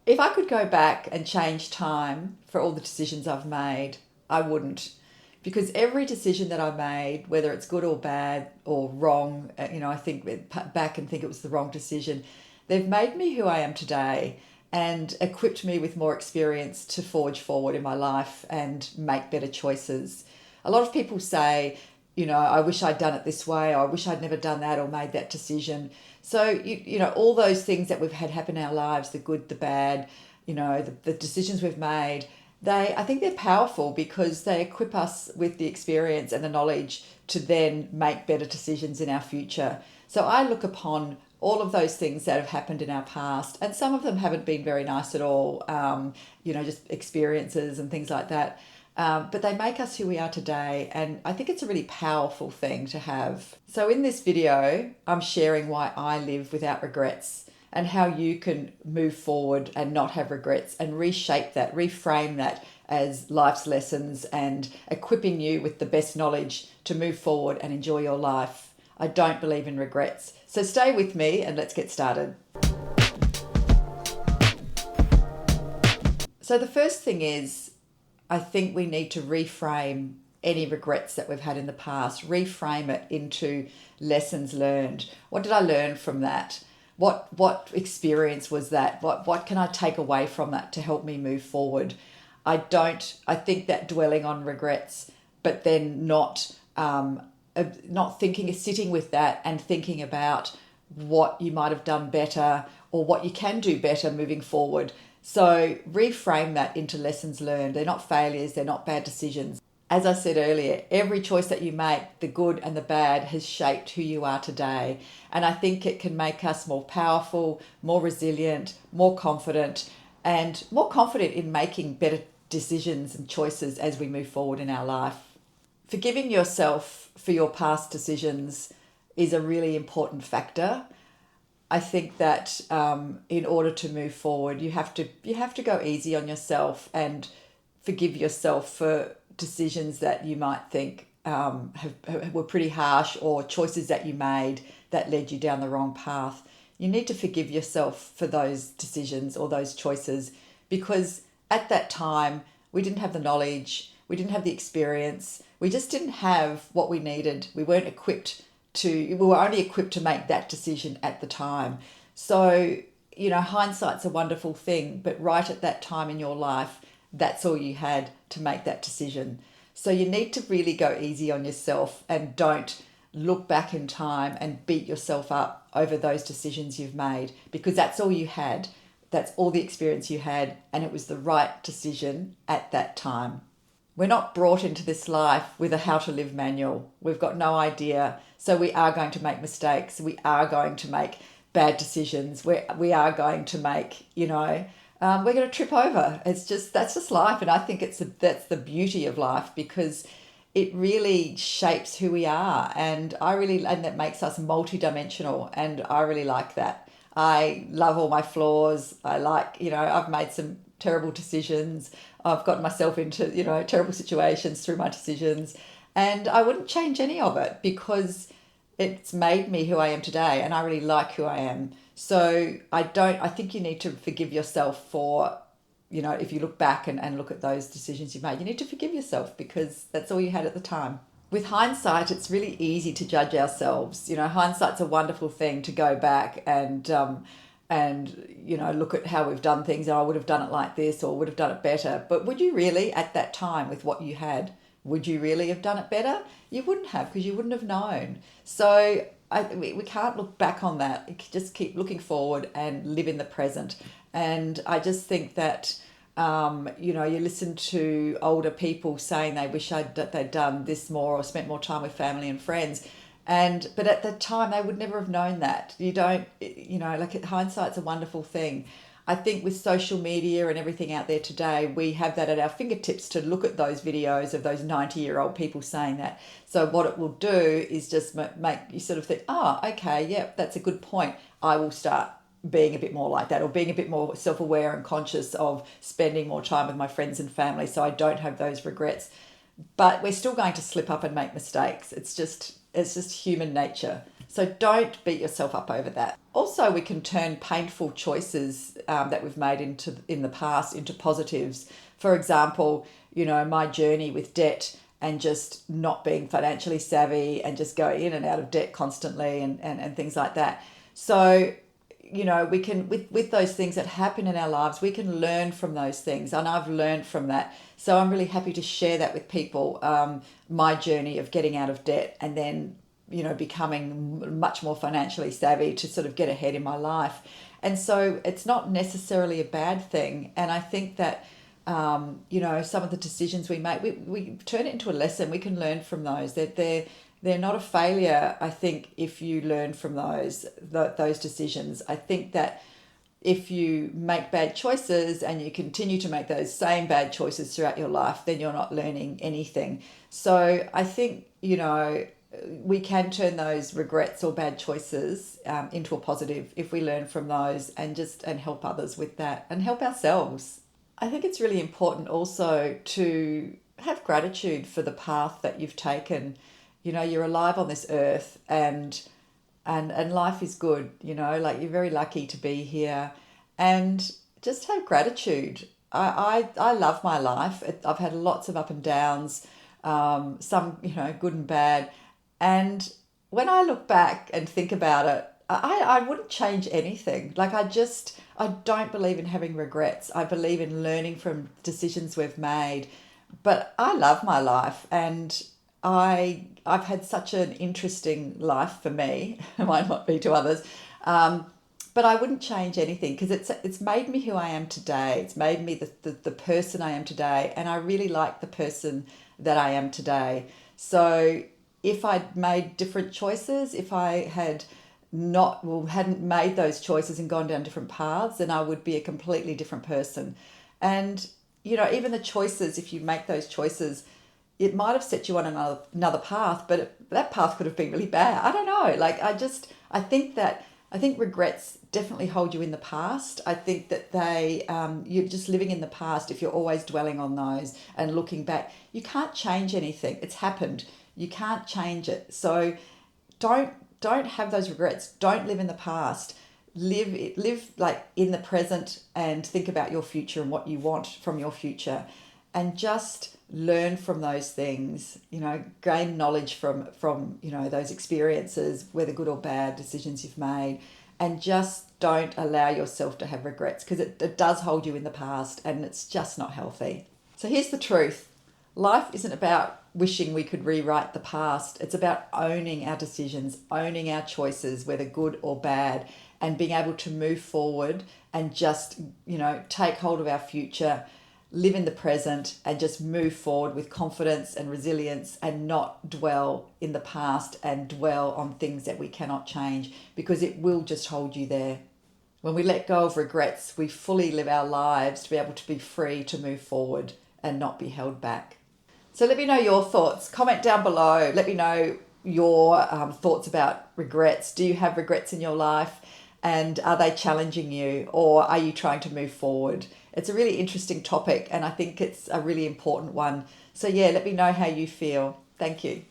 If I could go back and change time for all the decisions I've made, I wouldn't. Because every decision that I made, whether it's good or bad or wrong, I think back and think it was the wrong decision, they've made me who I am today and equipped me with more experience to forge forward in my life and make better choices. A lot of people say, I wish I'd done it this way, or I wish I'd never done that or made that decision. So, all those things that we've had happen in our lives, the good, the bad, the decisions we've made, I think they're powerful because they equip us with the experience and the knowledge to then make better decisions in our future. So I look upon all of those things that have happened in our past, and some of them haven't been very nice at all, just experiences and things like that. But they make us who we are today, and I think it's a really powerful thing to have. So, in this video, I'm sharing why I live without regrets and how you can move forward and not have regrets and reshape that, reframe that as life's lessons and equipping you with the best knowledge to move forward and enjoy your life. I don't believe in regrets. So, stay with me and let's get started. So, the first thing is, I think we need to reframe any regrets that we've had in the past, reframe it into lessons learned. What did I learn from that? What experience was that? What can I take away from that to help me move forward? I think that dwelling on regrets, but then not thinking, sitting with that and thinking about what you might have done better or what you can do better moving forward. So reframe that into lessons learned. They're not failures, they're not bad decisions. As I said earlier, every choice that you make, the good and the bad, has shaped who you are today. And I think it can make us more powerful, more resilient, more confident, and more confident in making better decisions and choices as we move forward in our life. Forgiving yourself for your past decisions is a really important factor. I think that in order to move forward, you have to go easy on yourself and forgive yourself for decisions that you might think were pretty harsh, or choices that you made that led you down the wrong path. You need to forgive yourself for those decisions or those choices, because at that time we didn't have the knowledge, we didn't have the experience, we just didn't have what we needed. We were only equipped to make that decision at the time. So, hindsight's a wonderful thing, but right at that time in your life, that's all you had to make that decision. So you need to really go easy on yourself and don't look back in time and beat yourself up over those decisions you've made, because that's all you had. That's all the experience you had, and it was the right decision at that time. We're not brought into this life with a how to live manual. We've got no idea. So we are going to make mistakes. We are going to make bad decisions. We are going to make, we're going to trip over. That's just life. And I think that's the beauty of life, because it really shapes who we are. And that makes us multidimensional. And I really like that. I love all my flaws. I've made some terrible decisions. I've gotten myself into, terrible situations through my decisions. And I wouldn't change any of it, because it's made me who I am today, and I really like who I am. So I think you need to forgive yourself for, if you look back and look at those decisions you've made, you need to forgive yourself, because that's all you had at the time. With hindsight, it's really easy to judge ourselves. Hindsight's a wonderful thing to go back and look at how we've done things. I would have done it like this, or would have done it better. But would you really, at that time with what you had, would you really have done it better? You wouldn't have, because you wouldn't have known. So we can't look back on that. You just keep looking forward and live in the present. And I just think that you listen to older people saying they wish they'd done this more or spent more time with family and friends. But at the time they would never have known that. Hindsight's a wonderful thing. I think with social media and everything out there today, we have that at our fingertips to look at those videos of those 90-year-old people saying that. So what it will do is just make you sort of think, oh, okay, yeah, that's a good point. I will start being a bit more like that, or being a bit more self-aware and conscious of spending more time with my friends and family, so I don't have those regrets. But we're still going to slip up and make mistakes. It's just human nature. So don't beat yourself up over that. Also, we can turn painful choices that we've made in the past into positives. For example, my journey with debt and just not being financially savvy and just going in and out of debt constantly and things like that. So, we can, with those things that happen in our lives, we can learn from those things. And I've learned from that. So I'm really happy to share that with people, my journey of getting out of debt and then becoming much more financially savvy to sort of get ahead in my life. And so it's not necessarily a bad thing. And I think that, some of the decisions we make, we turn it into a lesson. We can learn from those. They're not a failure, I think, if you learn from those decisions. I think that if you make bad choices and you continue to make those same bad choices throughout your life, then you're not learning anything. So I think, we can turn those regrets or bad choices into a positive if we learn from those and help others with that and help ourselves. I think it's really important also to have gratitude for the path that you've taken. You're alive on this earth and life is good, like you're very lucky to be here, and just have gratitude. I love my life. I've had lots of up and downs, some, good and bad. And when I look back and think about it, I wouldn't change anything. Like I don't believe in having regrets. I believe in learning from decisions we've made. But I love my life, and I've had such an interesting life for me. It might not be to others, but I wouldn't change anything because it's made me who I am today. It's made me the person I am today, and I really like the person that I am today. So if I'd made different choices, if I hadn't made those choices and gone down different paths, then I would be a completely different person. And even the choices, if you make those choices, it might have set you on another path, but that path could have been really bad. I don't know. I think regrets definitely hold you in the past. I think that you're just living in the past. If you're always dwelling on those and looking back, you can't change anything. It's happened. You can't change it. So don't have those regrets. Don't live in the past. Live like in the present and think about your future and what you want from your future, and just learn from those things. Gain knowledge from those experiences, whether good or bad decisions you've made, and just don't allow yourself to have regrets because it does hold you in the past and it's just not healthy. So here's the truth. Life isn't about wishing we could rewrite the past. It's about owning our decisions, owning our choices, whether good or bad, and being able to move forward and just, take hold of our future, live in the present, and just move forward with confidence and resilience and not dwell in the past and dwell on things that we cannot change, because it will just hold you there. When we let go of regrets, we fully live our lives to be able to be free to move forward and not be held back. So let me know your thoughts. Comment down below. Let me know your thoughts about regrets. Do you have regrets in your life? And are they challenging you, or are you trying to move forward? It's a really interesting topic, and I think it's a really important one. So yeah, let me know how you feel. Thank you.